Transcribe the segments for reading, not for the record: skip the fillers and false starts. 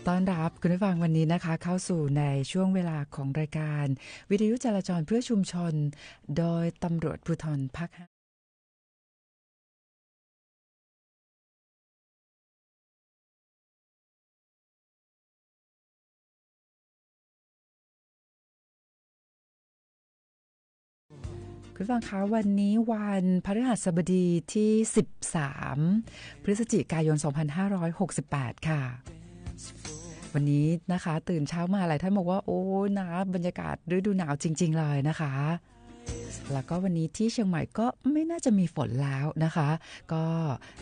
ต้อนรับคุณผู้ฟังวันนี้นะคะเข้าสู่ในช่วงเวลาของรายการวิทยุจราจรเพื่อชุมชนโดยตำรวจภูธรภาค 5คุณผู้ฟังคะวันนี้วันพฤหัสบดีที่13พฤศจิกายน2568ค่ะวันนี้นะคะตื่นเช้ามาหลายท่านบอกว่าโอ้นะบรรยากาศฤดูหนาวจริงๆเลยนะคะแล้วก็วันนี้ที่เชียงใหม่ก็ไม่น่าจะมีฝนแล้วนะคะก็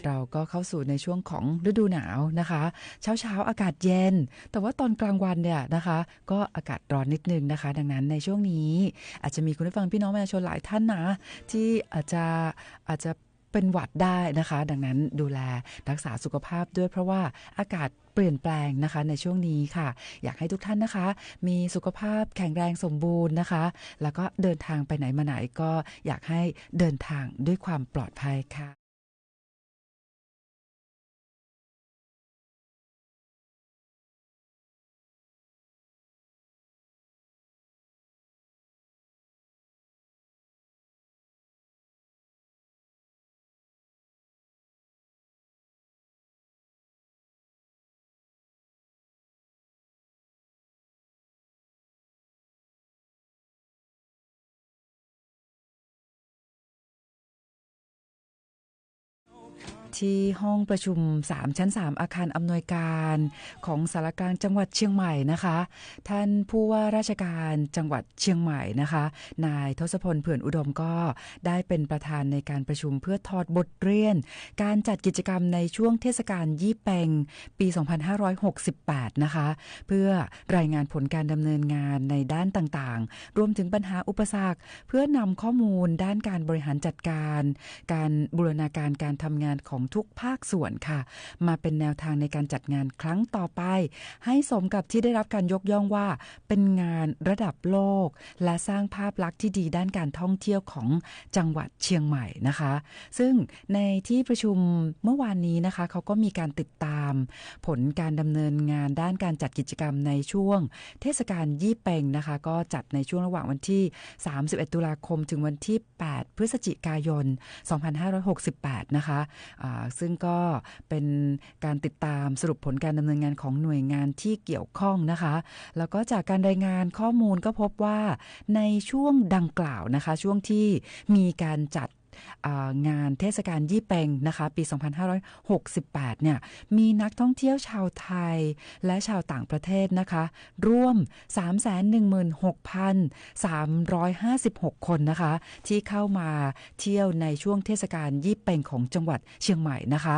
เราก็เข้าสู่ในช่วงของฤดูหนาวนะคะเช้าอากาศเย็นแต่ว่าตอนกลางวันเนี่ยนะคะก็อากาศร้อนนิดนึงนะคะดังนั้นในช่วงนี้อาจจะมีคุณผู้ฟังพี่น้องประชาชนหลายท่านนะที่อาจจะเป็นหวัดได้นะคะดังนั้นดูแลรักษาสุขภาพด้วยเพราะว่าอากาศเปลี่ยนแปลงนะคะในช่วงนี้ค่ะอยากให้ทุกท่านนะคะมีสุขภาพแข็งแรงสมบูรณ์นะคะแล้วก็เดินทางไปไหนมาไหนก็อยากให้เดินทางด้วยความปลอดภัยค่ะที่ห้องประชุม3ชั้น3อาคารอำนวยการของสารกลางจังหวัดเชียงใหม่นะคะท่านผู้ว่าราชการจังหวัดเชียงใหม่นะคะนายทศพลเผื่อนอุดมก็ได้เป็นประธานในการประชุมเพื่อถอดบทเรียนการจัดกิจกรรมในช่วงเทศกาลยี่เป็งปี2568นะคะเพื่อรายงานผลการดำเนินงานในด้านต่างๆรวมถึงปัญหาอุปสรรคเพื่อนำข้อมูลด้านการบริหารจัดการการบูรณาการการทำงานของทุกภาคส่วนค่ะมาเป็นแนวทางในการจัดงานครั้งต่อไปให้สมกับที่ได้รับการยกย่องว่าเป็นงานระดับโลกและสร้างภาพลักษณ์ที่ดีด้านการท่องเที่ยวของจังหวัดเชียงใหม่นะคะซึ่งในที่ประชุมเมื่อวานนี้นะคะเขาก็มีการติดตามผลการดำเนินงานด้านการจัดกิจกรรมในช่วงเทศกาลยี่เป็งนะคะก็จัดในช่วงระหว่างวันที่31ตุลาคมถึงวันที่8พฤศจิกายน2568นะคะซึ่งก็เป็นการติดตามสรุปผลการดำเนินงานของหน่วยงานที่เกี่ยวข้องนะคะแล้วก็จากการรายงานข้อมูลก็พบว่าในช่วงดังกล่าวนะคะช่วงที่มีการจัดงานเทศกาลยี่เป็งนะคะปี2568เนี่ยมีนักท่องเที่ยวชาวไทยและชาวต่างประเทศนะคะร่วม 316,356 คนนะคะที่เข้ามาเที่ยวในช่วงเทศกาลยี่เป็งของจังหวัดเชียงใหม่นะคะ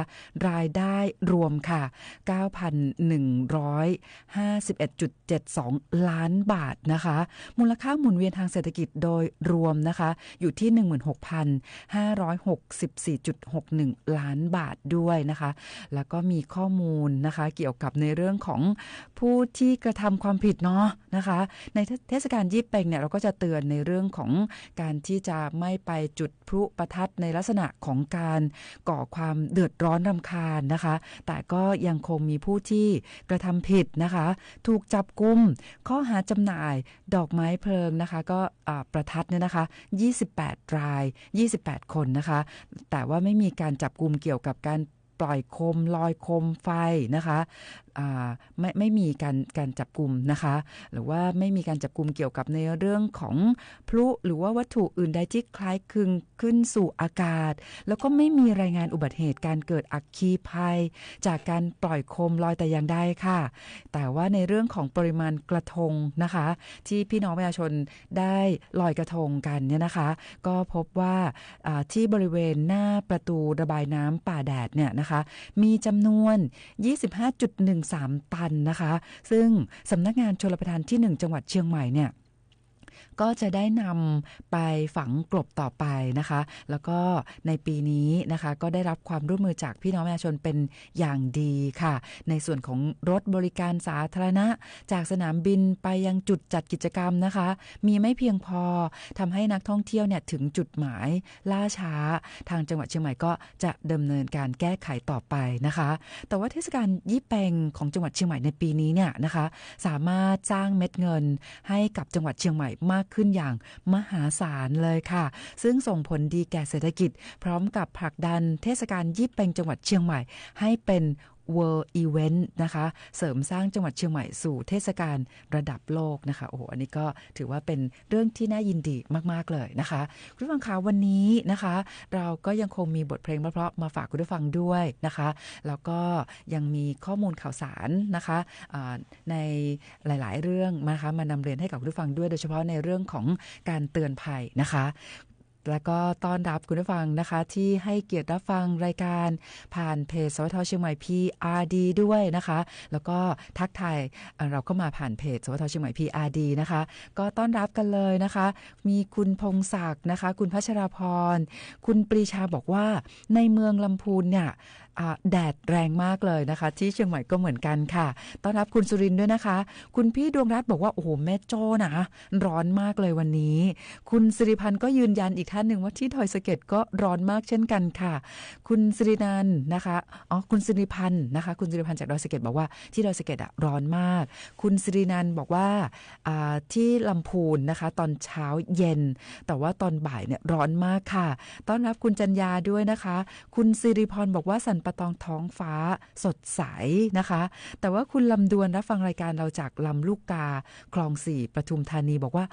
รายได้รวมค่ะ 9,151.72 ล้านบาทนะคะมูลค่าหมุนเวียนทางเศรษฐกิจโดยรวมนะคะอยู่ที่ 16,564.61 ล้านบาทด้วยนะคะแล้วก็มีข้อมูลนะคะเกี่ยวกับในเรื่องของผู้ที่กระทำความผิดเนาะนะคะในเทศกาลยี่เป็งเนี่ยเราก็จะเตือนในเรื่องของการที่จะไม่ไปจุดพลุประทัดในลักษณะของการก่อความเดือดร้อนรำคาญนะคะแต่ก็ยังคงมีผู้ที่กระทำผิดนะคะถูกจับกุมข้อหาจำหน่ายดอกไม้เพลิงนะคะก็ประทัดเนี่ยนะคะ28ราย28คนนะคะแต่ว่าไม่มีการจับกุมเกี่ยวกับการปล่อยโคมลอยโคมไฟนะคะไม่มีการจับกุมนะคะหรือว่าไม่มีการจับกุมเกี่ยวกับในเรื่องของพลุหรือว่าวัตถุอื่นใดที่คล้ายคลึงขึ้นสู่อากาศแล้วก็ไม่มีรายงานอุบัติเหตุการเกิดอัคคีภัยจากการปล่อยโคมลอยแต่อย่างใดค่ะแต่ว่าในเรื่องของปริมาณกระทงนะคะที่พี่น้องประชาชนได้ลอยกระทงกันเนี่ยนะคะก็พบว่าที่บริเวณหน้าประตูระบายน้ำป่าแดดเนี่ยนะคะมีจำนวน 25.13 ตันนะคะซึ่งสำนักงานชลประทานที่1จังหวัดเชียงใหม่เนี่ย ก็จะได้นำไปฝังกลบต่อไปนะคะแล้วก็ในปีนี้นะคะก็ได้รับความร่วมมือจากพี่น้องประชาชนเป็นอย่างดีค่ะในส่วนของรถบริการสาธารณะจากสนามบินไปยังจุดจัดกิจกรรมนะคะมีไม่เพียงพอทำให้นักท่องเที่ยวเนี่ยถึงจุดหมายล่าช้าทางจังหวัดเชียงใหม่ก็จะดำเนินการแก้ไขต่อไปนะคะแต่ว่าเทศกาลยี่เป็งของจังหวัดเชียงใหม่ในปีนี้เนี่ยนะคะสามารถสร้างเม็ดเงินให้กับจังหวัดเชียงใหม่มากขึ้นอย่างมหาศาลเลยค่ะซึ่งส่งผลดีแก่เศรษฐกิจพร้อมกับผลักดันเทศกาลยี่เป็งจังหวัดเชียงใหม่ให้เป็น World Event นะคะเสริมสร้างจังหวัดเชียงใหม่สู่เทศกาลระดับโลกนะคะโอ้โหอันนี้ก็ถือว่าเป็นเรื่องที่น่ายินดีมากๆเลยนะคะคุณผู้ฟังคะวันนี้นะคะเราก็ยังคงมีบทเพลงเพราะๆมาฝากคุณผู้ฟังด้วยนะคะแล้วก็ยังมีข้อมูลข่าวสารนะคะในหลายๆเรื่องนะคะมานำเรียนให้กับคุณผู้ฟังด้วยโดยเฉพาะในเรื่องของการเตือนภัยนะคะแล้วก็ต้อนรับคุณผู้ฟังนะคะที่ให้เกียรติรับฟังรายการผ่านเพจสวทเชียงใหม่ PRD ด้วยนะคะแล้วก็ทักทายเราก็มาผ่านเพจสวทเชียงใหม่ PRD นะคะก็ต้อนรับกันเลยนะคะมีคุณพงศักดิ์นะคะคุณพัชราพรคุณปรีชาบอกว่าในเมืองลำพูนเนี่ยแดดแรงมากเลยนะคะที่เชียงใหม่ก็เหมือนกันค่ะต้อนรับคุณสุรินทร์ด้วยนะคะคุณพี่ดวงรัตน์บอกว่าโอ้โหแม่โจ้นะร้อนมากเลยวันนี้คุณสิริพันธ์ก็ยืนยันอีกท่านหนึ่งว่าที่ดอยสะเก็ดก็ร้อนมากเช่นกันค่ะคุณสิรินันท์นะคะคุณสิริพันธ์นะคะคุณสิริพันธ์จากดอยสะเก็ดบอกว่าที่ดอยสะเก็ดร้อนมากคุณสิรินันท์บอกว่าที่ลำพูนนะคะตอนเช้าเย็นแต่ว่าตอนบ่ายเนี่ยร้อนมากค่ะต้อนรับคุณจัญญาด้วยนะคะคุณสิริพรบอกว่าสันปะตองท้องฟ้าสดใสนะคะแต่ว่าคุณลำดวนรับฟังรายการเราจากลำลูกกาคลอง4ปทุมธานีบอกว่า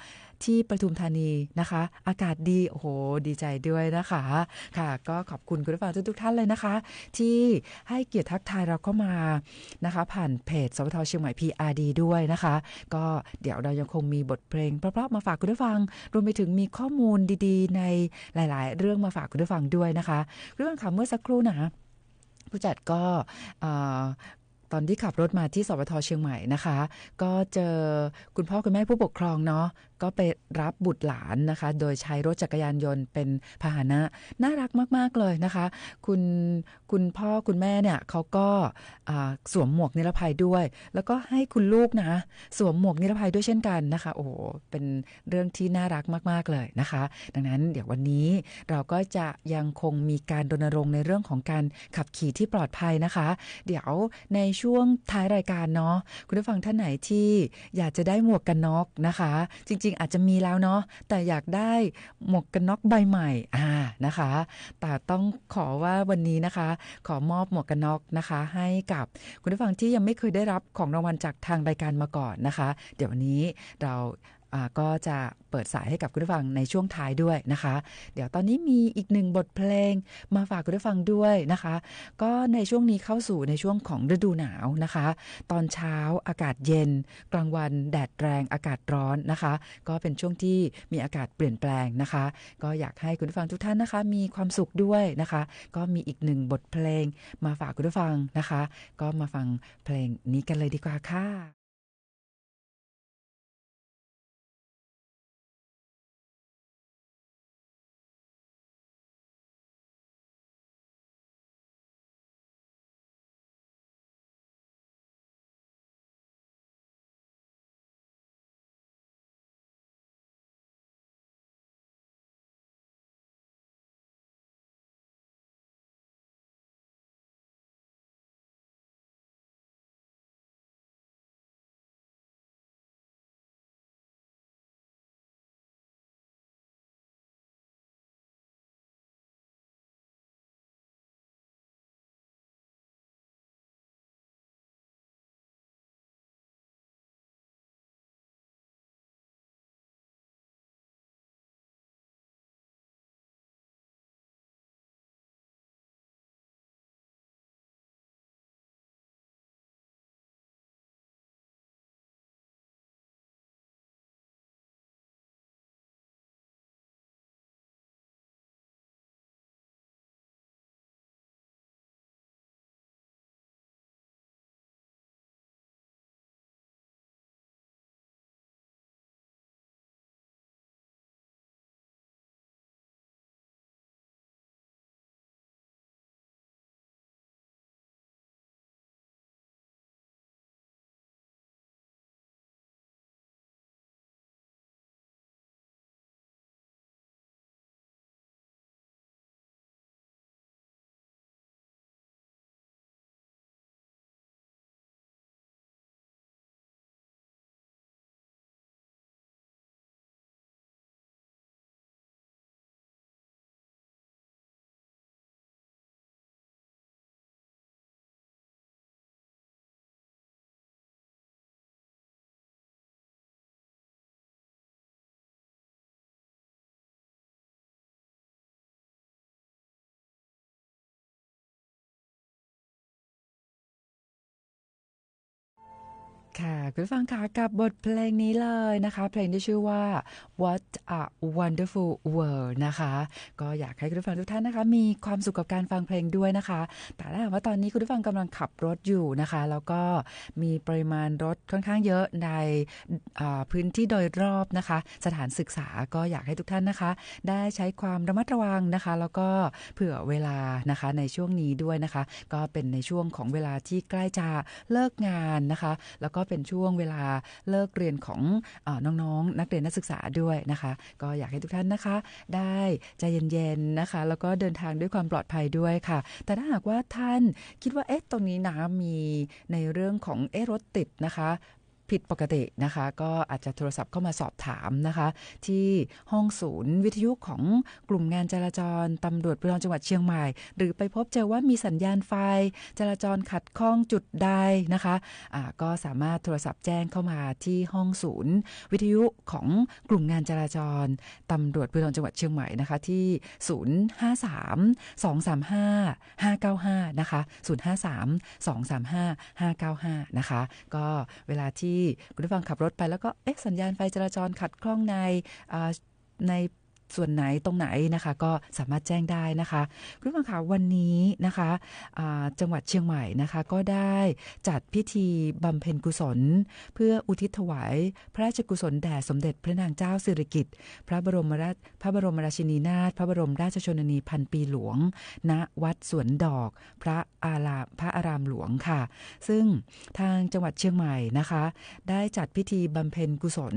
ที่ปทุมธานีนะคะอากาศดีโอ้โหดีใจด้วยนะคะค่ะก็ขอบคุณคุณผู้ฟังทุกท่านเลยนะคะที่ให้เกียรติทักทายเราเข้ามานะคะผ่านเพจสวทเชียงใหม่ PRD ด้วยนะคะก็เดี๋ยวเรายังคงมีบทเพลงเพราะๆมาฝากคุณผู้ฟังรวมไปถึงมีข้อมูลดีๆในหลายๆเรื่องมาฝากคุณผู้ฟังด้วยนะคะคุณผู้ฟังค่ะเมื่อสักครู่นะผู้จัดก็ตอนที่ขับรถมาที่สวทเชียงใหม่นะคะก็เจอคุณพ่อคุณแม่ผู้ปกครองเนาะก็ไปรับบุตรหลานนะคะโดยใช้รถจักรยานยนต์เป็นพาหนะน่ารักมากๆเลยนะคะคุณพ่อคุณแม่เนี่ยเขาก็สวมหมวกนิรภัยด้วยแล้วก็ให้คุณลูกนะสวมหมวกนิรภัยด้วยเช่นกันนะคะโอ้โหเป็นเรื่องที่น่ารักมากๆเลยนะคะดังนั้นเดี๋ยววันนี้เราก็จะยังคงมีการรณรงค์ในเรื่องของการขับขี่ที่ปลอดภัยนะคะเดี๋ยวในช่วงท้ายรายการเนาะคุณผู้ฟังท่านไหนที่อยากจะได้หมวกกันน็อกนะคะจริงๆอาจจะมีแล้วเนาะแต่อยากได้หมวกกันน็อกใบใหม่นะคะแต่ต้องขอว่าวันนี้นะคะขอมอบหมวกกันน็อกนะคะให้กับคุณผู้ฟังที่ยังไม่เคยได้รับของรางวัลจากทางรายการมาก่อนนะคะเดี๋ยววันนี้เราก็จะเปิดสายให้กับคุณผู้ฟังในช่วงท้ายด้วยนะคะเดี๋ยวตอนนี้มีอีกหนึ่งบทเพลงมาฝากคุณผู้ฟังด้วยนะคะก็ในช่วงนี้เข้าสู่ในช่วงของฤดูหนาวนะคะตอนเช้าอากาศเย็นกลางวันแดดแรงอากาศร้อนนะคะก็เป็นช่วงที่มีอากาศเปลี่ยนแปลงนะคะก็อยากให้คุณผู้ฟังทุกท่านนะคะมีความสุขด้วยนะคะก็มีอีกหนึ่งบทเพลงมาฝากคุณผู้ฟังนะคะก็มาฟังเพลงนี้กันเลยดีกว่าค่ะ ค่ะคุณผู้ฟังคะกับบทเพลงนี้เลยนะคะเพลงที่ชื่อว่า What a Wonderful World นะคะก็อยากให้คุณผู้ฟังทุกท่านนะคะมีความสุขกับการฟังเพลงด้วยนะคะแต่ถ้าหากว่าตอนนี้คุณผู้ฟังกำลังขับรถอยู่นะคะแล้วก็มีปริมาณรถค่อนข้างเยอะในพื้นที่โดยรอบนะคะสถานศึกษาก็อยากให้ทุกท่านนะคะได้ใช้ความระมัดระวังนะคะแล้วก็เผื่อเวลานะคะในช่วงนี้ด้วยนะคะก็เป็นในช่วงของเวลาที่ใกล้จะเลิกงานนะคะแล้วก็เป็นช่วงเวลาเลิกเรียนของน้องๆนักเรียนนักศึกษาด้วยนะคะก็อยากให้ทุกท่านนะคะได้ใจเย็นๆนะคะแล้วก็เดินทางด้วยความปลอดภัยด้วยค่ะแต่ถ้าหากว่าท่านคิดว่าตรงนี้นะมีในเรื่องของรถติดนะคะผิดปกตินะคะก็อาจจะโทรศัพท์เข้ามาสอบถามนะคะที่ห้องศูนย์วิทยุของกลุ่มงานจราจรตำรวจภูธรจังหวัดเชียงใหม่หรือไปพบเจอว่ามีสัญญาณไฟจราจรขัดข้องจุดใดนะคะก็สามารถโทรศัพท์แจ้งเข้ามาที่ห้องศูนย์วิทยุของกลุ่มงานจราจรตำรวจภูธรจังหวัดเชียงใหม่นะคะที่053-235-595นะคะ053-235-595นะคะก็เวลาที่คุณผู้ฟังขับรถไปแล้วก็สัญญาณไฟจราจรขัดข้องในส่วนไหนตรงไหนนะคะก็สามารถแจ้งได้นะคะคุณผู้ฟังคะวันนี้นะคะจังหวัดเชียงใหม่นะคะก็ได้จัดพิธีบำเพ็ญกุศลเพื่ออุทิศถวายพระราชกุศลแด่สมเด็จพระนางเจ้าสิริกิติ์พระบรมราชินีนาถพระบรมราชชนนีพันปีหลวงณวัดสวนดอกพระอารามหลวงค่ะซึ่งทางจังหวัดเชียงใหม่นะคะได้จัดพิธีบำเพ็ญกุศล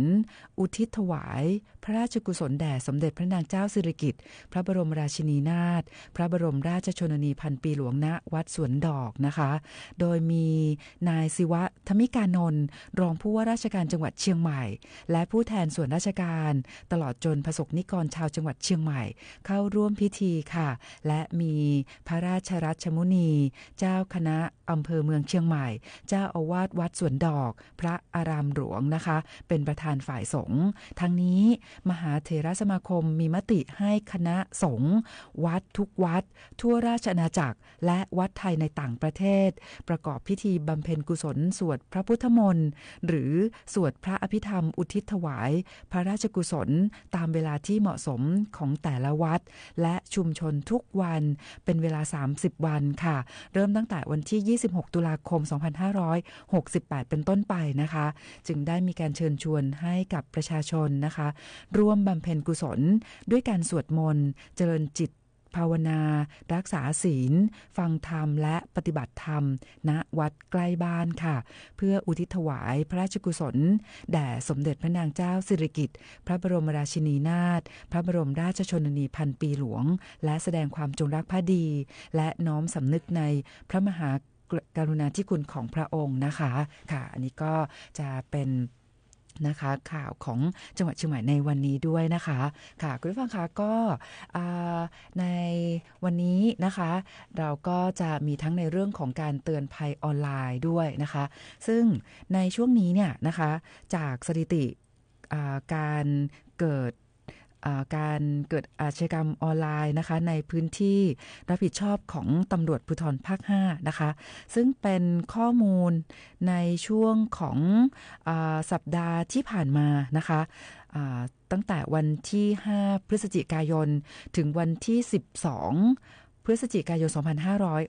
อุทิศถวายพระราชกุศลแด่สมเด็จพระนางเจ้าสิริกิติ์พระบรมราชินีนาถพระบรมราชชนนีพันปีหลวงณวัดสวนดอกนะคะโดยมีนายศิวะธมิกานนท์รองผู้ว่าราชการจังหวัดเชียงใหม่และผู้แทนส่วนราชการตลอดจนประสบนิกรชาวจังหวัดเชียงใหม่เข้าร่วมพิธีค่ะและมีพระราชรัชมุนีเจ้าคณะอำเภอเมืองเชียงใหม่เจ้าอาวาสวัดสวนดอกพระอารามหลวงนะคะเป็นประธานฝ่ายสงฆ์ทั้งนี้มหาเถรสมาคมมีมติให้คณะสงฆ์วัดทุกวัดทั่วราชอาณาจักรและวัดไทยในต่างประเทศประกอบพิธีบำเพ็ญกุศลสวดพระพุทธมนต์หรือสวดพระอภิธรรมอุทิศถวายพระราชกุศลตามเวลาที่เหมาะสมของแต่ละวัดและชุมชนทุกวันเป็นเวลา30วันค่ะเริ่มตั้งแต่วันที่26ตุลาคม2568เป็นต้นไปนะคะจึงได้มีการเชิญชวนให้กับประชาชนนะคะร่วมบำเพ็ญกุศลด้วยการสวดมนต์เจริญจิตภาวนารักษาศีลฟังธรรมและปฏิบัติธรรมณวัดใกล้บ้านค่ะเพื่ออุทิศถวายพระราชกุศลแด่สมเด็จพระนางเจ้าสิริกิติ์พระบรมราชินีนาถพระบรมราชชนนีพันปีหลวงและแสดงความจงรักภักดีและน้อมสำนึกในพระมหากรุณาธิคุณของพระองค์นะคะค่ะอันนี้ก็จะเป็นนะคะข่าวของจังหวัดเชียงใหม่ในวันนี้ด้วยนะคะค่ะคุณผู้ฟังคะก็ในวันนี้นะคะเราก็จะมีทั้งในเรื่องของการเตือนภัยออนไลน์ด้วยนะคะซึ่งในช่วงนี้เนี่ยนะคะจากสถิติการเกิดอาชญากรรมออนไลน์นะคะในพื้นที่รับผิดชอบของตำรวจภูธรภาค5นะคะซึ่งเป็นข้อมูลในช่วงของสัปดาห์ที่ผ่านมานะคะตั้งแต่วันที่5พฤศจิกายนถึงวันที่12พฤศจิกายน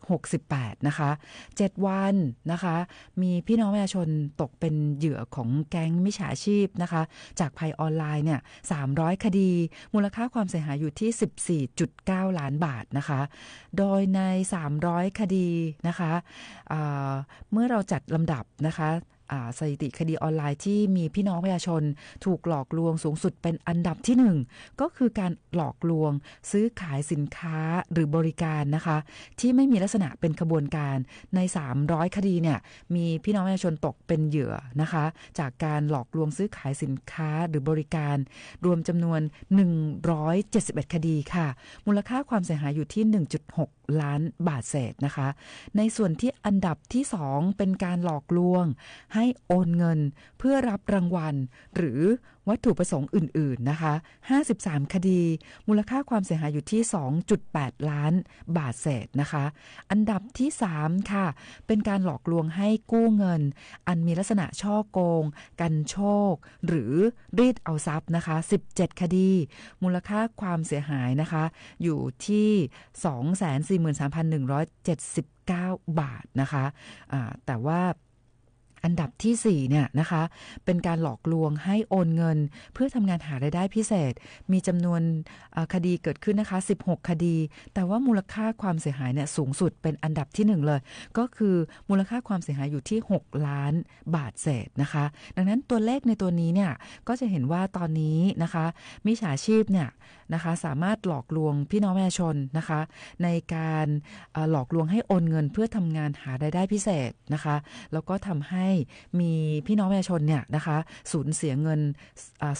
2568นะคะ7วันนะคะมีพี่น้องประชาชนตกเป็นเหยื่อของแก๊งมิจฉาชีพนะคะจากภัยออนไลน์เนี่ย300คดีมูลค่าความเสียหายอยู่ที่ 14.9 ล้านบาทนะคะโดยใน300คดีนะคะเมื่อเราจัดลำดับนะคะสถิติคดีออนไลน์ที่มีพี่น้องประชาชนถูกหลอกลวงสูงสุดเป็นอันดับที่1ก็คือการหลอกลวงซื้อขายสินค้าหรือบริการนะคะที่ไม่มีลักษณะเป็นขบวนการใน300คดีเนี่ยมีพี่น้องประชาชนตกเป็นเหยื่อนะคะจากการหลอกลวงซื้อขายสินค้าหรือบริการรวมจำนวน171คดีค่ะมูลค่าความเสียหายอยู่ที่ 1.6 ล้านบาทเศษนะคะในส่วนที่อันดับที่2เป็นการหลอกลวงให้โอนเงินเพื่อรับรางวัลหรือ วัตถุประสงค์อื่นๆนะคะ53คดีมูลค่าความเสียหายอยู่ที่ 2.8 ล้านบาทเศษนะคะอันดับที่3ค่ะเป็นการหลอกลวงให้กู้เงินอันมีลักษณะฉ้อโกงกันโชคหรือรีดเอาทรัพย์นะคะ17คดีมูลค่าความเสียหายนะคะอยู่ที่ 243,179 บาทนะคะแต่ว่าอันดับที่4เนี่ยนะคะเป็นการหลอกลวงให้โอนเงินเพื่อทำงานหารายได้พิเศษมีจำนวนคดีเกิดขึ้นนะคะ16คดีแต่ว่ามูลค่าความเสียหายเนี่ยสูงสุดเป็นอันดับที่1เลยก็คือมูลค่าความเสียหายอยู่ที่6ล้านบาทเศษนะคะดังนั้นตัวเลขในตัวนี้เนี่ยก็จะเห็นว่าตอนนี้นะคะมิจฉาชีพเนี่ยนะคะสามารถหลอกลวงพี่น้องประชาชนนะคะในการหลอกลวงให้โอนเงินเพื่อทำงานหารายได้พิเศษนะคะแล้วก็ทำให้มีพี่น้องประชาชนเนี่ยนะคะสูญเสียเงิน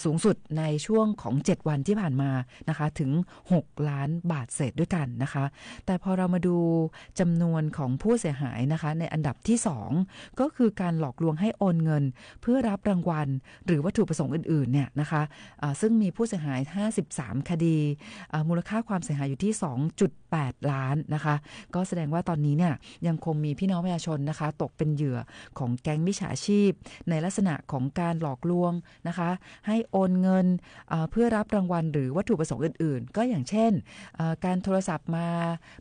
สูงสุดในช่วงของ7วันที่ผ่านมานะคะถึง6ล้านบาทเศษด้วยกันนะคะแต่พอเรามาดูจำนวนของผู้เสียหายนะคะในอันดับที่2ก็คือการหลอกลวงให้โอนเงินเพื่อรับรางวัลหรือวัตถุประสงค์อื่นๆเนี่ยนะคะซึ่งมีผู้เสียหาย53คดีมูลค่าความเสียหายอยู่ที่ 2.8 ล้านนะคะก็แสดงว่าตอนนี้เนี่ยยังคงมีพี่น้องประชาชนนะคะตกเป็นเหยื่อของแก๊งมิจฉาชีพในลักษณะของการหลอกลวงนะคะให้โอนเงินเพื่อรับรางวัลหรือวัตถุประสงค์อื่นๆก็อย่างเช่นการโทรศัพท์มา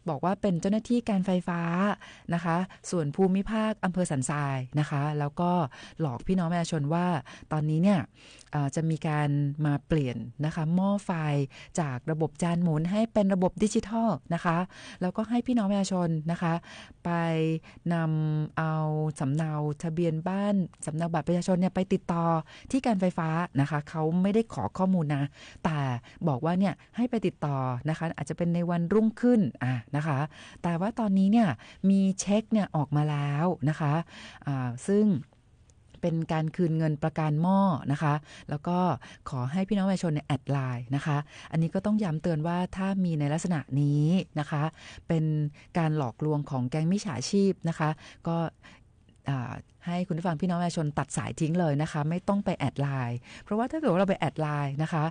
บอกว่าเป็นเจ้าหน้าที่การไฟฟ้านะคะส่วนภูมิภาคอำเภอสันทรายนะคะแล้วก็หลอกพี่น้องประชาชนว่าตอนนี้เนี่ยจะมีการมาเปลี่ยนนะคะหม้อไฟจากระบบจานหมุนให้เป็นระบบดิจิทัลนะคะแล้วก็ให้พี่น้องประชาชนนะคะไปนำเอาสำเนาทะเบียนบ้านสำเนาบัตรประชาชนเนี่ยไปติดต่อที่การไฟฟ้านะคะเขาไม่ได้ขอข้อมูลนะแต่บอกว่าเนี่ยให้ไปติดต่อนะคะอาจจะเป็นในวันรุ่งขึ้นนะคะแต่ว่าตอนนี้เนี่ยมีเช็คเนี่ยออกมาแล้วนะคะซึ่งเป็นการคืนเงินประกันหม้อนะคะแล้วก็ขอให้พี่น้องประชาชนเนี่ยแอดไลน์นะคะอันนี้ก็ต้องย้ำเตือนว่าถ้ามีในลักษณะนี้นะคะเป็นการหลอกลวงของแก๊งมิจฉาชีพนะคะก็ให้คุณผู้ฟังพี่น้องประชาชนตัดสายทิ้งเลยนะคะไม่ต้องไปแอดไลน์เพราะว่าถ้าเกิดว่าเราไปแอดไลน์นะคะ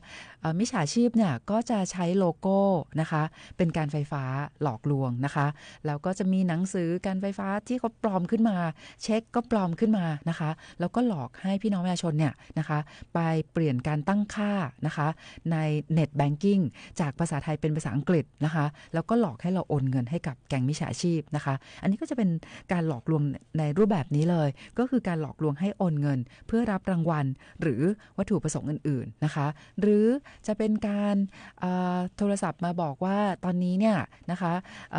มิจฉาชีพเนี่ยก็จะใช้โลโก้นะคะเป็นการไฟฟ้าหลอกลวงนะคะแล้วก็จะมีหนังสือการไฟฟ้าที่เขาปลอมขึ้นมาเช็คก็ปลอมขึ้นมานะคะแล้วก็หลอกให้พี่น้องประชาชนเนี่ยนะคะไปเปลี่ยนการตั้งค่านะคะในเน็ตแบงกิ้งจากภาษาไทยเป็นภาษาอังกฤษนะคะแล้วก็หลอกให้เราโอนเงินให้กับแก๊งมิจฉาชีพนะคะอันนี้ก็จะเป็นการหลอกลวงในรูปแบบนี้เลยก็คือการหลอกลวงให้โอนเงินเพื่อรับรางวัลหรือวัตถุประสงค์อื่นๆนะคะหรือจะเป็นการโทรศัพท์มาบอกว่าตอนนี้เนี่ยนะคะ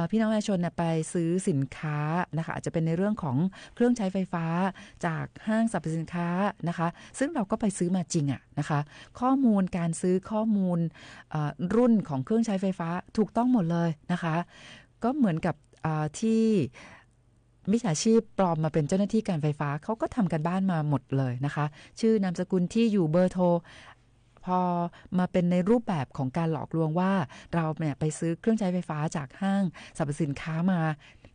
พี่น้องประชาชนไปซื้อสินค้านะคะอาจจะเป็นในเรื่องของเครื่องใช้ไฟฟ้าจากห้างสรรพสินค้านะคะซึ่งเราก็ไปซื้อมาจริงนะคะข้อมูลการซื้อข้อมูลรุ่นของเครื่องใช้ไฟฟ้าถูกต้องหมดเลยนะคะก็เหมือนกับที่มิจฉาชีพปลอมมาเป็นเจ้าหน้าที่การไฟฟ้าเขาก็ทำกันบ้านมาหมดเลยนะคะชื่อนามสกุลที่อยู่เบอร์โทรพอมาเป็นในรูปแบบของการหลอกลวงว่าเราเนี่ยไปซื้อเครื่องใช้ไฟฟ้าจากห้างสรรพสินค้ามา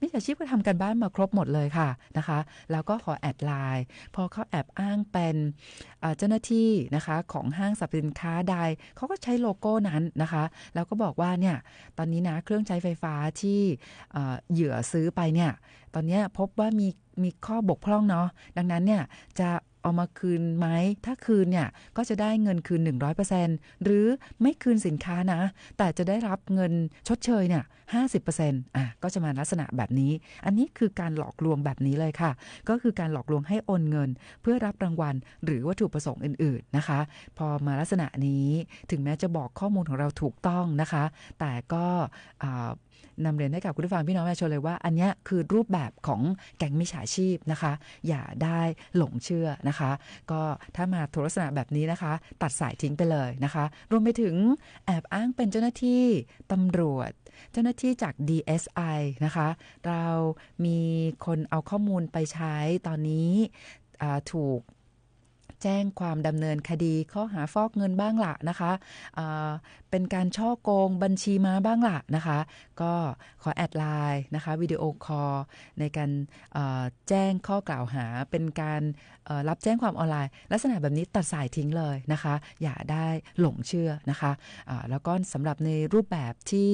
มิจฉาชีพก็ทำกันบ้านมาครบหมดเลยค่ะนะคะแล้วก็ขอแอดไลน์พอเขาแอบอ้างเป็นเจ้าหน้าที่นะคะของห้างสรรพสินค้าใดเขาก็ใช้โลโก้นั้นนะคะแล้วก็บอกว่าเนี่ยตอนนี้นะเครื่องใช้ไฟฟ้าที่เหยื่อซื้อไปเนี่ยตอนนี้พบว่ามีข้อบกพร่องเนาะดังนั้นเนี่ยจะเอามาคืนไหมถ้าคืนเนี่ยก็จะได้เงินคืน 100% หรือไม่คืนสินค้านะแต่จะได้รับเงินชดเชยเนี่ย 50% ก็จะมาลักษณะแบบนี้อันนี้คือการหลอกลวงแบบนี้เลยค่ะก็คือการหลอกลวงให้โอนเงินเพื่อรับรางวัลหรือวัตถุประสงค์อื่นๆนะคะพอมาลักษณะนี้ถึงแม้จะบอกข้อมูลของเราถูกต้องนะคะแต่ก็นำเรียนให้กับคุณผู้ฟังพี่น้องประชาชนเลยว่าอันนี้คือรูปแบบของแก๊งมิจฉาชีพนะคะอย่าได้หลงเชื่อนะคะก็ถ้ามาโทรลักษณะแบบนี้นะคะตัดสายทิ้งไปเลยนะคะรวมไปถึงแอบอ้างเป็นเจ้าหน้าที่ตำรวจเจ้าหน้าที่จาก DSI นะคะเรามีคนเอาข้อมูลไปใช้ตอนนี้ถูก แจ้งความดำเนินคดีข้อหาฟอกเงินบ้างละนะคะเป็นการช่อโกงบัญชีม้าบ้างละนะคะก็ขอแอดไลน์นะคะวิดีโอคอลในการแจ้งข้อกล่าวหาเป็นการรับแจ้งความออนไลน์ลักษณะแบบนี้ตัดสายทิ้งเลยนะคะอย่าได้หลงเชื่อนะคะแล้วก็สำหรับในรูปแบบที่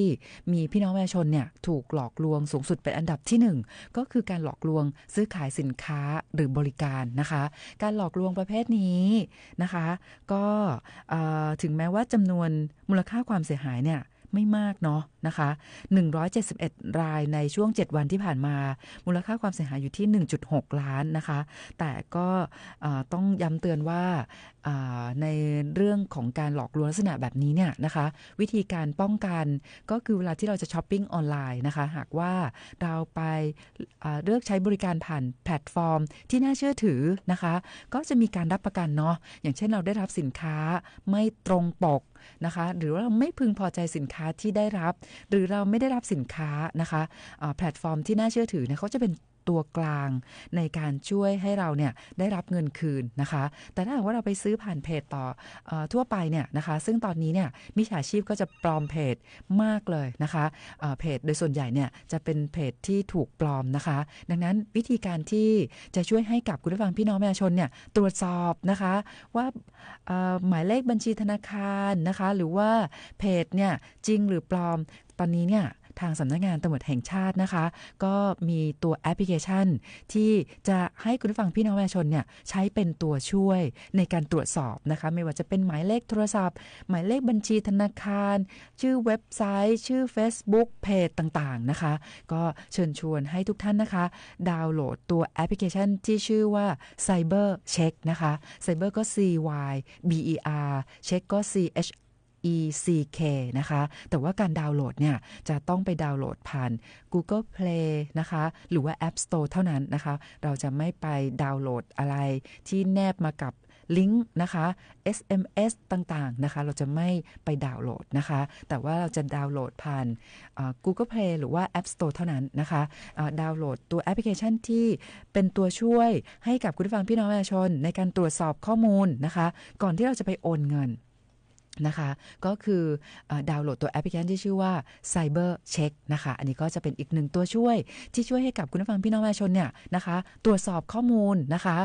มีพี่น้องประชาชนเนี่ยถูกหลอกลวงสูงสุดเป็นอันดับที่ 1ก็คือการหลอกลวงซื้อขายสินค้าหรือบริการนะคะการหลอกลวงประเภทนี้นะคะก็ถึงแม้ว่าจำนวนมูลค่าความเสียหายเนี่ยไม่มากเนาะนะคะ171รายในช่วง7วันที่ผ่านมามูลค่าความเสียหายอยู่ที่ 1.6 ล้านนะคะแต่ก็ต้องย้ำเตือนว่าในเรื่องของการหลอกลวงลักษณะแบบนี้เนี่ยนะคะวิธีการป้องกันก็คือเวลาที่เราจะช้อปปิ้งออนไลน์นะคะหากว่าเราไปเลือกใช้บริการผ่านแพลตฟอร์มที่น่าเชื่อถือนะคะก็จะมีการรับประกันเนาะอย่างเช่นเราได้รับสินค้าไม่ตรงปกนะคะหรือว่าเราไม่พึงพอใจสินค้าที่ได้รับหรือเราไม่ได้รับสินค้านะคะแพลตฟอร์มที่น่าเชื่อถือเนี่ยเขาจะเป็นตัวกลางในการช่วยให้เราเนี่ยได้รับเงินคืนนะคะแต่ถ้าหากว่าเราไปซื้อผ่านเพจต่อทั่วไปเนี่ยนะคะซึ่งตอนนี้เนี่ยมิจฉาชีพก็จะปลอมเพจมากเลยนะคะเพจโดยส่วนใหญ่เนี่ยจะเป็นเพจที่ถูกปลอมนะคะดังนั้นวิธีการที่จะช่วยให้กับคุณผู้ฟังพี่น้องประชาชนเนี่ยตรวจสอบนะคะว่าหมายเลขบัญชีธนาคารนะคะหรือว่าเพจเนี่ยจริงหรือปลอมตอนนี้เนี่ยทางสำนักงานตำรวจแห่งชาตินะคะก็มีตัวแอปพลิเคชันที่จะให้คุณผู้ฟังพี่น้องประชาชนเนี่ยใช้เป็นตัวช่วยในการตรวจสอบนะคะไม่ว่าจะเป็นหมายเลขโทรศัพท์หมายเลขบัญชีธนาคารชื่อเว็บไซต์ชื่อ Facebook เพจต่างๆนะคะก็เชิญชวนให้ทุกท่านนะคะดาวน์โหลดตัวแอปพลิเคชันที่ชื่อว่า Cyber Check นะคะ Cyber ก็ CYBER Check ก็ CHECK นะคะแต่ว่าการดาวน์โหลดเนี่ยจะต้องไปดาวน์โหลดผ่าน Google Play นะคะหรือว่า App Store เท่านั้นนะคะเราจะไม่ไปดาวน์โหลดอะไรที่แนบมากับลิงก์นะคะ SMS ต่างๆนะคะเราจะไม่ไปดาวน์โหลดนะคะแต่ว่าเราจะดาวน์โหลดผ่าน Google Play หรือว่า App Store เท่านั้นนะคะดาวน์โหลดตัวแอปพลิเคชันที่เป็นตัวช่วยให้กับคุณผู้ฟังพี่น้องประชาชนในการตรวจสอบข้อมูลนะคะก่อนที่เราจะไปโอนเงินนะคะก็คือดาวน์โหลดตัวแอปพลิเคชันที่ชื่อว่า Cyber Check นะคะอันนี้ก็จะเป็นอีกหนึ่งตัวช่วยที่ช่วยให้กับคุณผู้ฟังพี่น้องประชาชนเนี่ยนะคะตรวจสอบข้อมูลนะคะ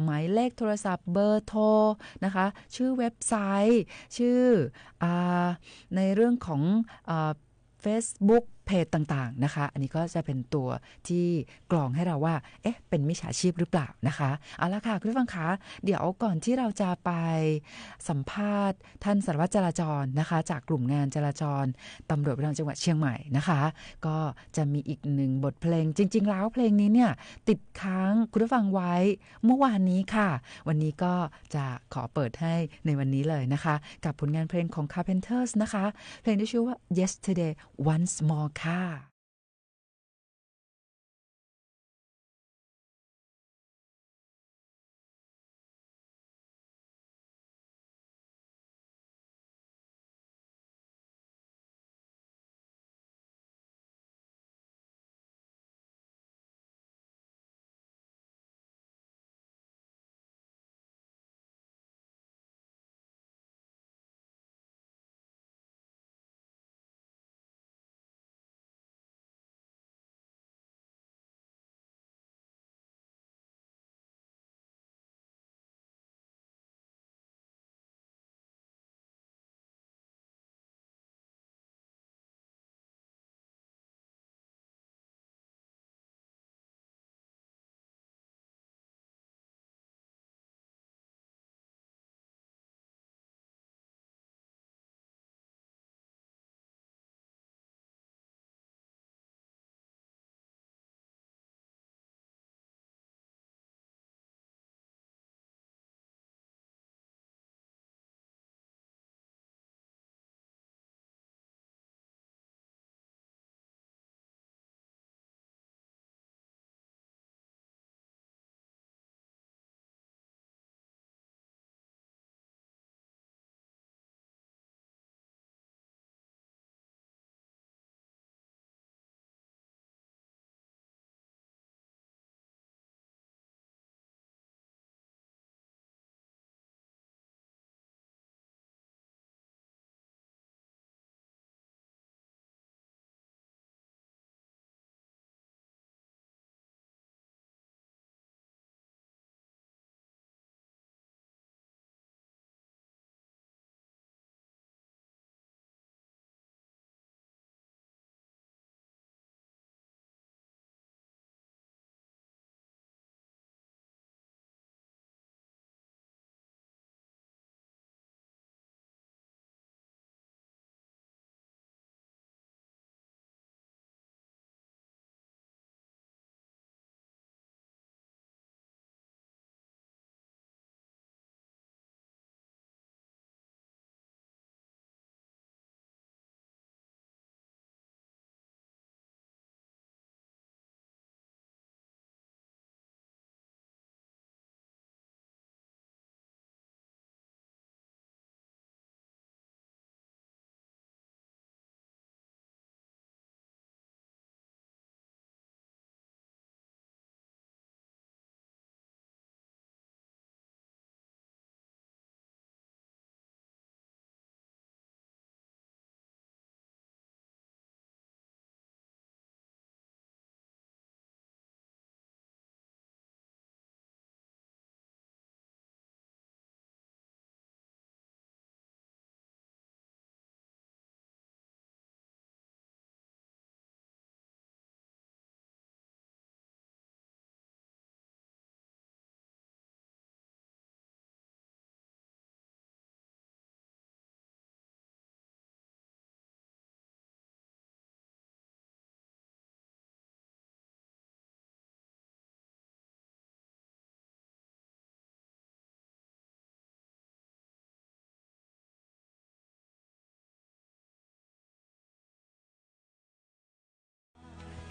หมายเลขโทรศัพท์เบอร์โทรนะคะชื่อเว็บไซต์ชื่อในเรื่องของFacebook เพจต่างๆนะคะอันนี้ก็จะเป็นตัวที่กรองให้เราว่าเอ๊ะเป็นมิจฉาชีพหรือเปล่านะคะเอาละค่ะคุณผู้ฟังคะเดี๋ยวก่อนที่เราจะไปสัมภาษณ์ท่านสารวัตรจราจรนะคะจากกลุ่มงานจราจรตำรวจภูธรจังหวัดเชียงใหม่นะคะก็จะมีอีกหนึ่งบทเพลงจริงๆแล้วเพลงนี้เนี่ยติดค้างคุณผู้ฟังไว้เมื่อวานนี้ค่ะวันนี้ก็จะขอเปิดให้ในวันนี้เลยนะคะกับผลงานเพลงของ Carpenters นะคะเพลงที่ชื่อว่า Yesterday Once More ค่ะ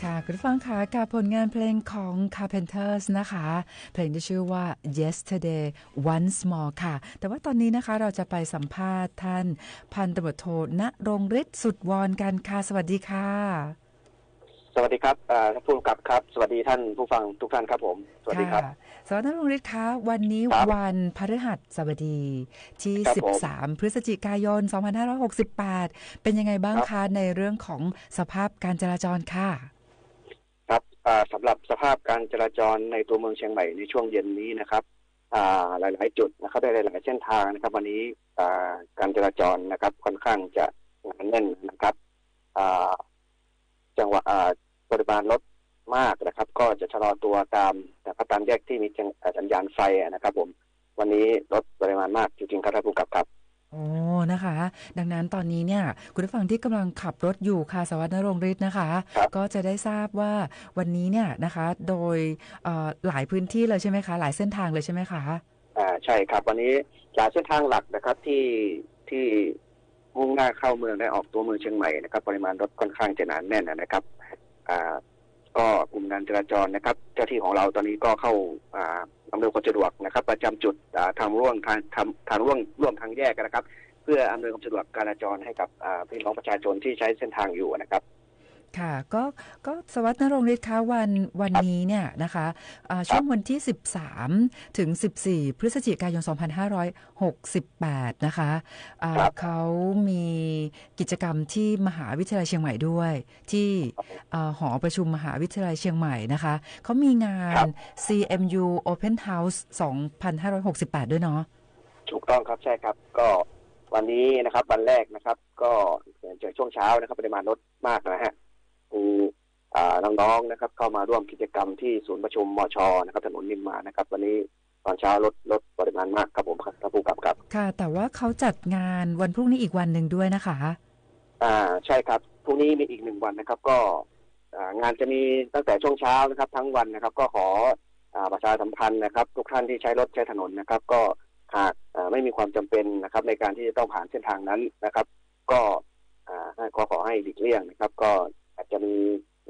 ค่ะคุณผู้ฟังคะกับผลงานเพลงของ Carpenters นะคะเพลงที่ชื่อว่า Yesterday Once More ค่ะแต่ว่าตอนนี้นะคะเราจะไปสัมภาษณ์ท่านพันตำรวจโทณรงค์ฤทธิ์สุดวรกันค่ะสวัสดีค่ะสวัสดีครับท่านผู้กำกับครับสวัสดีท่านผู้ฟังทุกท่านครับผมสวัสดีค่ะครับสวัสดีณรงค์ฤทธิ์คะวันนี้ครับวันพฤหัสบดีที่ครับผม13พฤศจิกายน2568เป็นยังไงบ้างครับคะในเรื่องของสภาพการจราจรค่ะครับสำหรับสภาพการจราจรในตัวเมืองเชียงใหม่ในช่วงเย็นนี้นะครับหลายๆจุดนะครับได้หลายๆเส้นทางนะครับวันนี้การจราจรนะครับค่อนข้างจะหนาแน่นนะครับอ่าจังหวะปริมาณรถมากนะครับก็จะชะลอตัวตามนะครับตามแยกที่มีสัญญาณไฟนะครับผมวันนี้รถปริมาณมากจริงๆครับท่านผู้กำกับครับโอ้นะคะดังนั้นตอนนี้เนี่ยคุณผู้ฟังที่กำลังขับรถอยู่ค่ะสวัสดิ์ณรงค์ฤทธิ์นะคะก็ครับ จะได้ทราบว่าวันนี้เนี่ยนะคะโดยหลายพื้นที่เลยใช่ไหมคะหลายเส้นทางเลยใช่ไหมคะใช่ครับวันนี้จากเส้นทางหลักนะครับที่มุ่งหน้าเข้าเมืองได้ออกตัวเมืองเชียงใหม่นะครับปริมาณรถค่อนข้างจะหนาแน่นนะครับอ่าก็กลุ่มงานจราจรนะครับเจ้าที่ของเราตอนนี้ก็เข้าอำนวยความสะดวกนะครับประจำจุดทางร่วมทางแยกนะครับเพื่ออำนวยความสะดวกการจราจรให้กับพี่น้องประชาชนที่ใช้เส้นทางอยู่นะครับค่ะก็สวัสดิ์ณรงค์ฤทธิ์คะวันนี้เนี่ยนะคะช่วงวันที่13ถึง14พฤศจิกายน2568นะคะเขามีกิจกรรมที่มหาวิทยาลัยเชียงใหม่ด้วยที่หอประชุมมหาวิทยาลัยเชียงใหม่นะคะเขามีงาน CMU Open House 2568ด้วยเนาะถูกต้องครับใช่ครับก็วันนี้นะครับวันแรกนะครับก็จากช่วงเช้านะครับปริมาณรถมากนะฮะ มีน้องๆนะครับเข้ามาร่วมกิจกรรมที่ศูนย์ประชุมมชนะครับถนนนิมมานนะครับวันนี้ตอนเช้ารถปริมาณมากครับผมครับท่านผู้กำกับครับค่ะแต่ว่าเขาจัดงานวันพรุ่งนี้อีกวันหนึ่งด้วยนะคะใช่ครับพรุ่งนี้มีอีก1 วันนะครับก็งานจะมีตั้งแต่ช่วงเช้านะครับทั้งวันนะครับก็ขอประชาสัมพันธ์นะครับทุกท่านที่ใช้รถใช้ถนนนะครับก็หากไม่มีความจำเป็นนะครับในการที่จะต้องผ่านเส้นทางนั้นนะครับก็ขอให้หลีกเลี่ยงนะครับก็อาจจะมี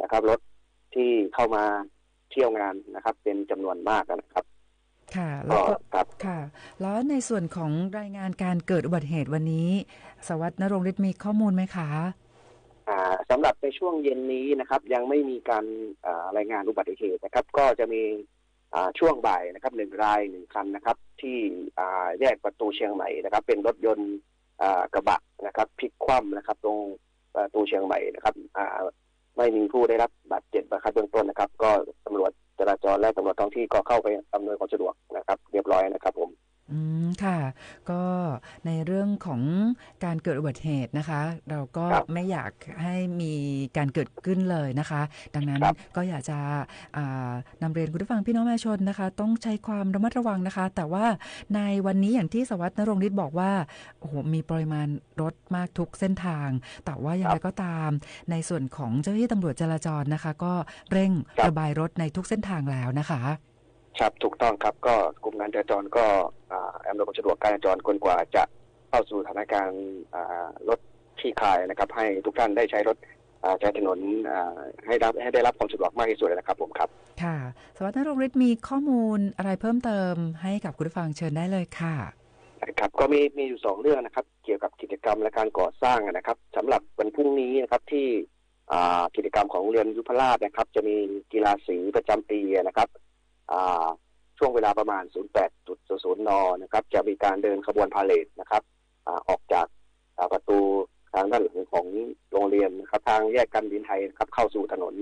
นะครับรถที่เข้ามาเที่ยวงานนะครับเป็นจำนวนมากนะครับค่ะแล้วก็ครับค่ะแล้วในส่วนของรายงานการเกิดอุบัติเหตุวันนี้สวัสดิ์ณรงค์ฤทธิ์มีข้อมูลไหมคะสำหรับในช่วงเย็นนี้นะครับยังไม่มีการรายงานอุบัติเหตุนะครับก็จะมีช่วงบ่ายนะครับ1 ราย 1 คันนะครับที่แยกประตูเชียงใหม่นะครับเป็นรถยนต์กระบะนะครับพลิกคว่ำนะครับตรงประตูเชียงใหม่นะครับไม่มีผู้ได้รับบาดเจ็บนะครับเบื้องต้นนะครับก็ตำรวจจราจรและตำรวจท้องที่ก็เข้าไปอำนวยความสะดวกนะครับเรียบร้อยนะครับผมค่ะก็ในเรื่องของการเกิดอุบัติเหตุนะคะเราก็ไม่อยากให้มีการเกิดขึ้นเลยนะคะดังนั้นก็อยากจะนำเรียนคุณผู้ฟังพี่น้องประชาชนนะคะต้องใช้ความระมัดระวังนะคะแต่ว่าในวันนี้อย่างที่สวัสดิ์ณรงค์ฤทธิ์บอกว่าโอ้โหมีปริมาณรถมากทุกเส้นทางแต่ว่าอย่างไรก็ตามในส่วนของเจ้าหน้าที่ตำรวจจราจรนะคะก็เร่งระบายรถในทุกเส้นทางแล้วนะคะครับถูกต้องครับก็กลุ่มงานจราจรก็อำนวยความสะดวกการจราจรจนกว่าจะเข้าสู่สถานการณ์รถที่คลายนะครับให้ทุกท่านได้ใช้รถใช้ถนนให้ได้รับความสะดวกมากที่สุดนะครับผมครับค่ะสวัสดิ์ณรงค์ฤทธิ์มีข้อมูลอะไรเพิ่มเติมให้กับคุณผู้ฟังเชิญได้เลยค่ะครับก็มีอยู่2 เรื่องนะครับเกี่ยวกับกิจกรรมและการก่อสร้างนะครับสำหรับวันพรุ่งนี้นะครับที่กิจกรรมของโรงเรียนยุพราชนะครับจะมีกีฬาสีประจำปีนะครับช่วงเวลาประมาณ 08:00 นนะครับจะมีการเดินขบวนพาเหรดนะครับออกจากประตูทางด้านหลังของโรงเรียนนะครับทางแยกการบินไทยนะครับเข้าสู่ถนน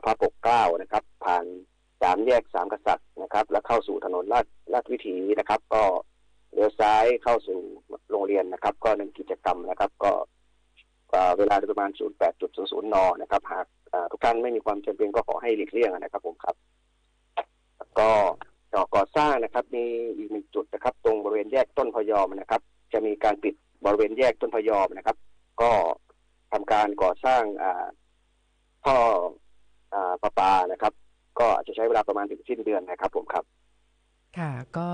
พระปกเกล้านะครับผ่าน3 แยก3 กษัตริย์นะครับและเข้าสู่ถนนลาดวิถีนะครับก็เลี้ยวซ้ายเข้าสู่โรงเรียนนะครับก็เป็นกิจกรรมนะครับก็เวลาประมาณ 08:00 นนะครับหากทุกท่านไม่มีความจำเป็นก็ขอให้หลีกเลี่ยงนะครับผมครับก็ก่อสร้างนะครับมีอีก1 จุดนะครับตรงบริเวณแยกต้นพยอมนะครับจะมีการปิดบริเวณแยกต้นพยอมนะครับก็ทำการก่อสร้างท่อประปานะครับก็อาจจะใช้เวลาประมาณถึงสิ้นเดือนนะครับผมครับค่ะก็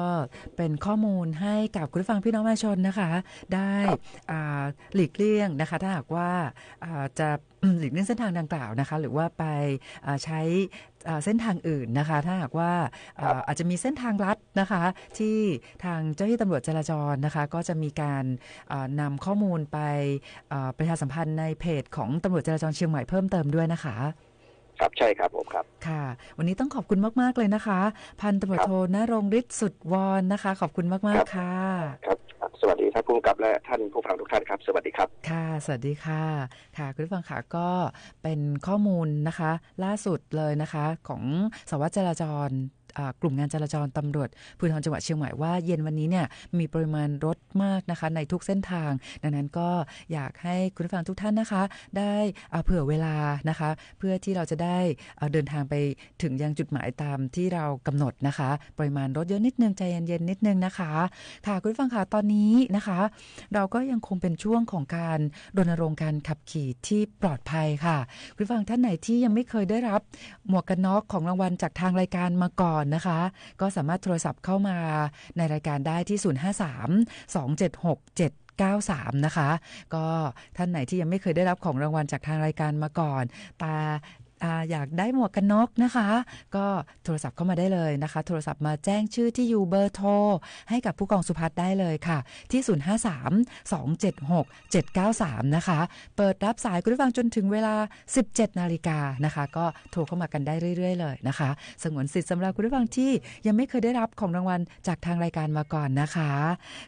เป็นข้อมูลให้กับคุณผู้ฟังพี่น้องประชาชนนะคะได้หลีกเลี่ยงนะคะถ้าหากว่าจะ หลีกเลี่ยงเส้นทางดังกล่าวนะคะหรือว่าไปใช้เส้นทางอื่นนะคะถ้าหากว่าอาจจะมีเส้นทางลัดนะคะที่ทางเจ้าหน้าที่ตำรวจจราจรนะคะก็จะมีการนำข้อมูลไปประชาสัมพันธ์ในเพจของตำรวจจราจรเชียงใหม่เพิ่มเติมด้วยนะคะครับใช่ครับผมครับค่ะวันนี้ต้องขอบคุณมากๆเลยนะคะพันตำรวจโทณรงค์ฤทธิ์สุดวรนะคะขอบคุณมากๆค่ะครับสวัสดีท่านผู้กำกับและท่านผู้ฟังทุกท่านครับสวัสดีครับค่ะสวัสดีค่ะค่ะคุณผู้ฟังค่ะก็เป็นข้อมูลนะคะล่าสุดเลยนะคะของสารวัตรจราจรกลุ่มงานจราจรตำรวจภูธรจังหวัดเชียงใหม่ว่าเย็นวันนี้เนี่ยมีปริมาณรถมากนะคะในทุกเส้นทางดังนั้นก็อยากให้คุณผู้ฟังทุกท่านนะคะได้เผื่อเวลานะคะเพื่อที่เราจะได้เดินทางไปถึงยังจุดหมายตามที่เรากำหนดนะคะปริมาณรถเยอะนิดนึงใจเย็นๆนิดนึงนะคะค่ะคุณผู้ฟังค่ะตอนนี้นะคะเราก็ยังคงเป็นช่วงของการรณรงค์การขับขี่ที่ปลอดภัยค่ะคุณผู้ฟังท่านไหนที่ยังไม่เคยได้รับหมวกกันน็อกของรางวัลจากทางรายการมาก่อนนะคะก็สามารถโทรศัพท์เข้ามาในรายการได้ที่053-276-793นะคะก็ท่านไหนที่ยังไม่เคยได้รับของรางวัลจากทางรายการมาก่อนแต่อยากได้หมวกกันน็อกนะคะก็โทรศัพท์เข้ามาได้เลยนะคะโทรศัพท์มาแจ้งชื่อที่อยู่เบอร์โทรให้กับผู้กองสุภัทรได้เลยค่ะที่053-276-793นะคะเปิดรับสายคุณผู้ฟังจนถึงเวลา 17 นาฬิกานะคะก็โทรเข้ามากันได้เรื่อยๆเลยนะคะสงวนสิทธิ์สำหรับคุณผู้ฟังที่ยังไม่เคยได้รับของรางวัลจากทางรายการมาก่อนนะคะ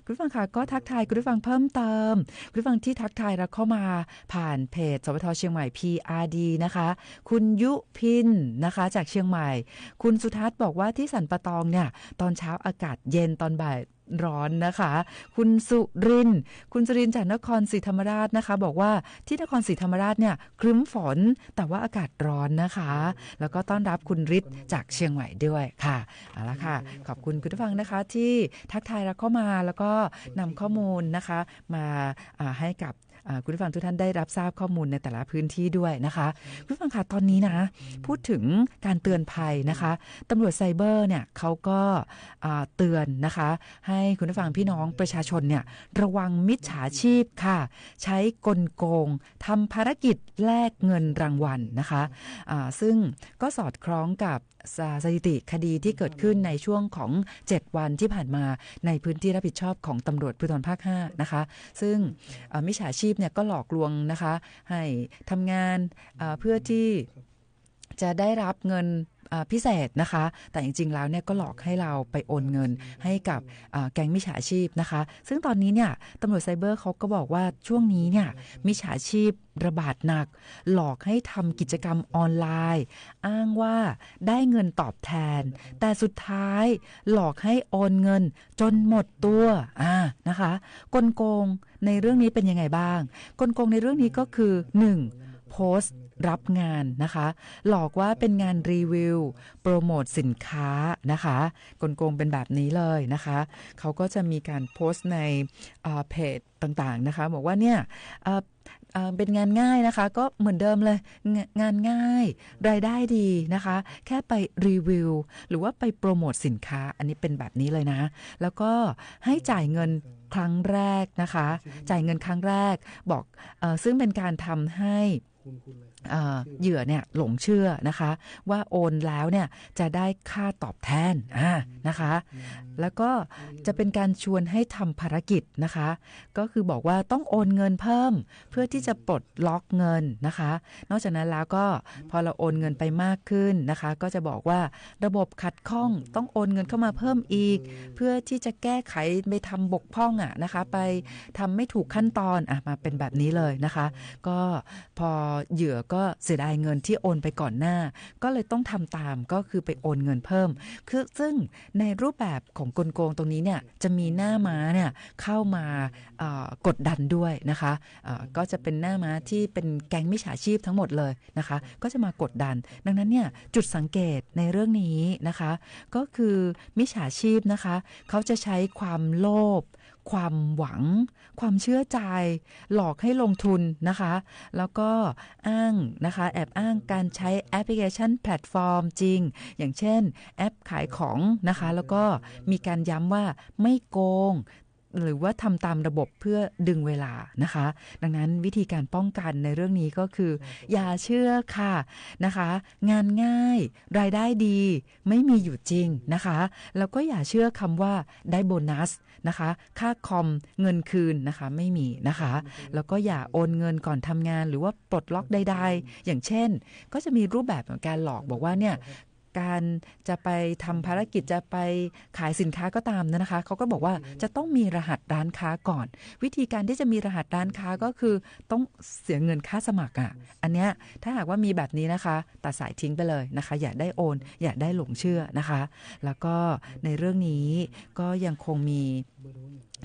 คุณผู้ฟังค่ะก็ทักทายคุณผู้ฟังเพิ่มเติมคุณผู้ฟังที่ทักทายเราเข้ามาผ่านเพจสวทเชียงใหม่ PRD นะคะคุณยุพินนะคะจากเชียงใหม่คุณสุทัศน์บอกว่าที่สันปะตองเนี่ยตอนเช้าอากาศเย็นตอนบ่ายร้อนนะคะคุณสุรินทร์จากนครศรีธรรมราชนะคะบอกว่าที่นครศรีธรรมราชเนี่ยครึ้มฝนแต่ว่าอากาศร้อนนะคะแล้วก็ต้อนรับคุณฤทธิ์จากเชียงใหม่ด้วยค่ะเอาละค่ะขอบคุณคุณผู้ฟังนะคะที่ทักทายเราเข้ามาแล้วก็นำข้อมูลนะคะมาให้กับคุณผู้ฟังทุกท่านได้รับทราบข้อมูลในแต่ละพื้นที่ด้วยนะคะคุณผู้ฟังค่ะตอนนี้นะพูดถึงการเตือนภัยนะคะตำรวจไซเบอร์เนี่ยเขาก็เตือนนะคะให้คุณผู้ฟังพี่น้องประชาชนเนี่ยระวังมิจฉาชีพค่ะใช้กลโกงทำภารกิจแลกเงินรางวัลนะคะซึ่งก็สอดคล้องกับสถิติคดีที่เกิดขึ้นในช่วงของ7วันที่ผ่านมาในพื้นที่รับผิดชอบของตำรวจภูธรภาค5นะคะซึ่งมิจฉาชีพเนี่ยก็หลอกลวงนะคะให้ทำงานเพื่อที่จะได้รับเงินพิเศษนะคะแต่จริงๆแล้วเนี่ยก็หลอกให้เราไปโอนเงินให้กับแก๊งมิจฉาชีพนะคะซึ่งตอนนี้เนี่ยตำรวจไซเบอร์เขาก็บอกว่าช่วงนี้เนี่ยมิจฉาชีพระบาดหนักหลอกให้ทำกิจกรรมออนไลน์อ้างว่าได้เงินตอบแทนแต่สุดท้ายหลอกให้โอนเงินจนหมดตัวนะคะกลโกงในเรื่องนี้เป็นยังไงบ้างกลโกงในเรื่องนี้ก็คือ 1. โพสต์รับงานนะคะหลอกว่าเป็นงานรีวิวโปรโมทสินค้านะคะกลโกงเป็นแบบนี้เลยนะคะเขาก็จะมีการโพสต์ในเพจต่างๆนะคะบอกว่าเนี่ยเป็นงานง่ายนะคะก็เหมือนเดิมเลยงานง่ายรายได้ดีนะคะแค่ไปรีวิวหรือว่าไปโปรโมทสินค้าอันนี้เป็นแบบนี้เลยนะแล้วก็ให้จ่ายเงินครั้งแรกนะคะจ่ายเงินครั้งแรกบอกซึ่งเป็นการทำให้เหยื่อเนี่ยหลงเชื่อนะคะว่าโอนแล้วเนี่ยจะได้ค่าตอบแทนนะคะแล้วก็จะเป็นการชวนให้ทำภารกิจนะคะก็คือบอกว่าต้องโอนเงินเพิ่มเพื่อที่จะปลดล็อกเงินนะคะนอกจากนั้นแล้วก็พอเราโอนเงินไปมากขึ้นนะคะก็จะบอกว่าระบบขัดข้องต้องโอนเงินเข้ามาเพิ่มอีกเพื่อที่จะแก้ไขไปทำบกพร่องนะคะไปทำไม่ถูกขั้นตอนมาเป็นแบบนี้เลยนะคะก็พอเหยื่อก็เสียดายเงินที่โอนไปก่อนหน้าก็เลยต้องทำตามก็คือไปโอนเงินเพิ่มคือซึ่งในรูปแบบของกลโกงตรงนี้เนี่ยจะมีหน้าม้าเนี่ยเข้ามากดดันด้วยนะคะก็จะเป็นหน้าม้าที่เป็นแก๊งมิจฉาชีพทั้งหมดเลยนะคะก็จะมากดดันดังนั้นเนี่ยจุดสังเกตในเรื่องนี้นะคะก็คือมิจฉาชีพนะคะเขาจะใช้ความโลภความหวังความเชื่อใจหลอกให้ลงทุนนะคะแล้วก็อ้างนะคะแอบอ้างการใช้แอปพลิเคชันแพลตฟอร์มจริงอย่างเช่นแอปขายของนะคะแล้วก็มีการย้ำว่าไม่โกง หรือว่าทำตามระบบเพื่อดึงเวลานะคะดังนั้นวิธีการป้องกันในเรื่องนี้ก็คืออย่าเชื่อค่ะนะคะงานง่ายรายได้ดีไม่มีอยู่จริงนะคะแล้วก็อย่าเชื่อคำว่าได้โบนัสนะคะค่าคอมเงินคืนนะคะไม่มีนะคะแล้วก็อย่าโอนเงินก่อนทำงานหรือว่าปลดล็อกใดๆอย่างเช่นก็จะมีรูปแบบของการหลอกบอกว่าเนี่ยการจะไปทำภารกิจจะไปขายสินค้าก็ตามนะคะเขาก็บอกว่าจะต้องมีรหัสร้านค้าก่อนวิธีการที่จะมีรหัสร้านค้าก็คือต้องเสียเงินค่าสมัครอันเนี้ยถ้าหากว่ามีแบบนี้นะคะตัดสายทิ้งไปเลยนะคะอย่าได้โอนอย่าได้หลงเชื่อนะคะแล้วก็ในเรื่องนี้ก็ยังคงมี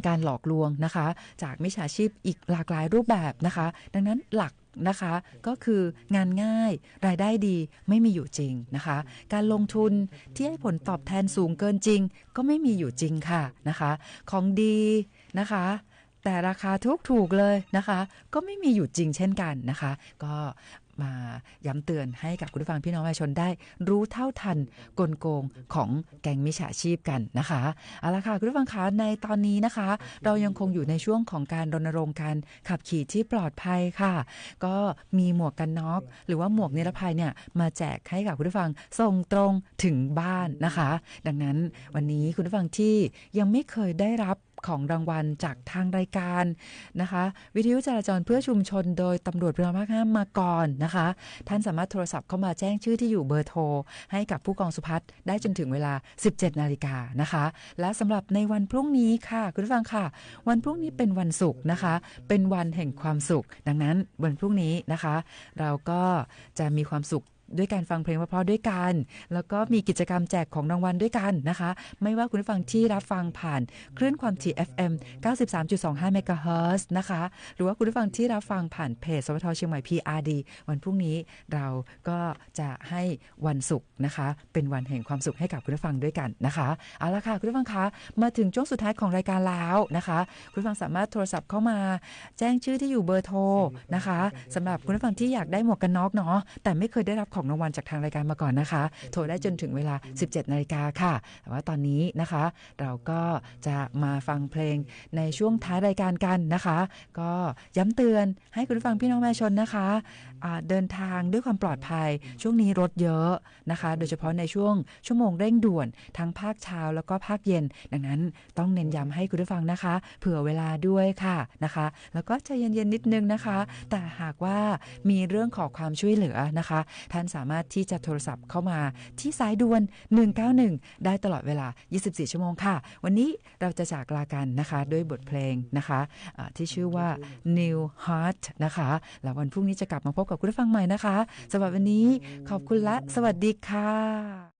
การหลอกลวงนะคะจากมิจฉาชีพอีกหลากหลายรูปแบบนะคะดังนั้นหลักนะคะก็คืองานง่ายรายได้ดีไม่มีอยู่จริงนะคะการลงทุนที่ให้ผลตอบแทนสูงเกินจริงก็ไม่มีอยู่จริงค่ะนะคะของดีนะคะแต่ราคาถูกเลยนะคะก็ไม่มีอยู่จริงเช่นกันนะคะก็มาย้ำเตือนให้กับคุณผู้ฟังพี่น้องประชาชนได้รู้เท่าทันกลโกงของแก๊งมิจฉาชีพกันนะคะเอาละค่ะคุณผู้ฟังคะในตอนนี้นะคะเรายังคงอยู่ในช่วงของการรณรงค์การขับขี่ที่ปลอดภัยค่ะก็มีหมวกกันน็อกหรือว่าหมวกนิรภัยเนี่ยมาแจกให้กับคุณผู้ฟังส่งตรงถึงบ้านนะคะดังนั้นวันนี้คุณผู้ฟังที่ยังไม่เคยได้รับของรางวัลจากทางรายการนะคะวิทยุจราจรเพื่อชุมชนโดยตำรวจภูธรภาค 5มาก่อนนะคะท่านสามารถโทรศัพท์เข้ามาแจ้งชื่อที่อยู่เบอร์โทรให้กับผู้กองสุพัฒน์ได้จนถึงเวลา 17 นาฬิกานะคะและสำหรับในวันพรุ่งนี้ค่ะคุณผู้ฟังค่ะวันพรุ่งนี้เป็นวันศุกร์นะคะเป็นวันแห่งความสุขดังนั้นวันพรุ่งนี้นะคะเราก็จะมีความสุขด้วยการฟังเพลงเพราะๆด้วยกันแล้วก็มีกิจกรรมแจกของรางวัลด้วยกันนะคะไม่ว่าคุณผู้ฟังที่รับฟังผ่านคลื่นความถี่ FM 93.25 เมกะเฮิรตซ์นะคะหรือว่าคุณผู้ฟังที่รับฟังผ่านเพจสวทเชียงใหม่ PRD วันพรุ่งนี้เราก็จะให้วันศุกร์นะคะเป็นวันแห่งความสุขให้กับคุณผู้ฟังด้วยกันนะคะเอาละค่ะคุณผู้ฟังคะมาถึงช่วงสุดท้ายของรายการแล้วนะคะคุณผู้ฟังสามารถโทรศัพท์เข้ามาแจ้งชื่อที่อยู่เบอร์โทรนะคะสำหรับคุณผู้ฟังที่อยากได้หมวกกันน็อกเนาะแต่ไม่เคยได้รับของรางวัลจากทางรายการมาก่อนนะคะโทรได้จนถึงเวลา 17 นาฬิกาค่ะแต่ว่าตอนนี้นะคะเราก็จะมาฟังเพลงในช่วงท้ายรายการกันนะคะก็ย้ำเตือนให้คุณผู้ฟังพี่น้องประชาชนนะคะเดินทางด้วยความปลอดภัยช่วงนี้รถเยอะนะคะโดยเฉพาะในช่วงชั่วโมงเร่งด่วนทั้งภาคเช้าแล้วก็ภาคเย็นดังนั้นต้องเน้นย้ำให้คุณผู้ฟังนะคะเผื่อเวลาด้วยค่ะนะคะแล้วก็ใจเย็นๆนิดนึงนะคะแต่หากว่ามีเรื่องขอความช่วยเหลือนะคะท่านสามารถที่จะโทรศัพท์เข้ามาที่สายด่วน191ได้ตลอดเวลา24ชั่วโมงค่ะวันนี้เราจะจากลากันนะคะด้วยบทเพลงนะคะที่ชื่อว่า New Heart นะคะแล้ววันพรุ่งนี้จะกลับมาพบกับคุณผู้ฟังใหม่นะคะสำหรับวันนี้ขอบคุณและสวัสดีค่ะ